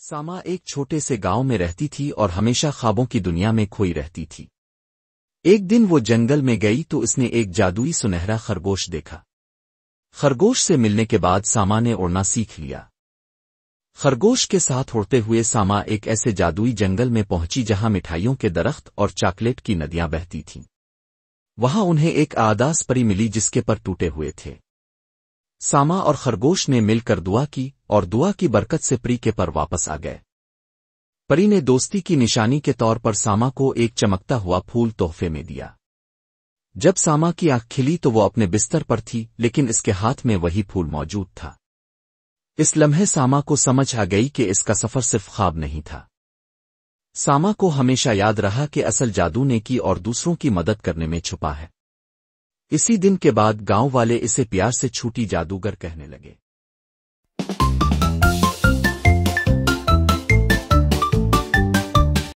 ساما ایک چھوٹے سے گاؤں میں رہتی تھی اور ہمیشہ خوابوں کی دنیا میں کھوئی رہتی تھی۔ ایک دن وہ جنگل میں گئی تو اس نے ایک جادوئی سنہرا خرگوش دیکھا۔ خرگوش سے ملنے کے بعد ساما نے اڑنا سیکھ لیا۔ خرگوش کے ساتھ اڑتے ہوئے ساما ایک ایسے جادوئی جنگل میں پہنچی جہاں مٹھائیوں کے درخت اور چاکلیٹ کی ندیاں بہتی تھیں۔ وہاں انہیں ایک آداس پری ملی جس کے پر ٹوٹے ہوئے تھے۔ ساما اور خرگوش نے مل کر دعا کی اور دعا کی برکت سے پری کے پر واپس آ گئے۔ پری نے دوستی کی نشانی کے طور پر ساما کو ایک چمکتا ہوا پھول تحفے میں دیا۔ جب ساما کی آنکھ کھلی تو وہ اپنے بستر پر تھی، لیکن اس کے ہاتھ میں وہی پھول موجود تھا۔ اس لمحے ساما کو سمجھ آ گئی کہ اس کا سفر صرف خواب نہیں تھا۔ ساما کو ہمیشہ یاد رہا کہ اصل جادو نیکی اور دوسروں کی مدد کرنے میں چھپا ہے۔ اسی دن کے بعد گاؤں والے اسے پیار سے چھوٹی جادوگر کہنے لگے۔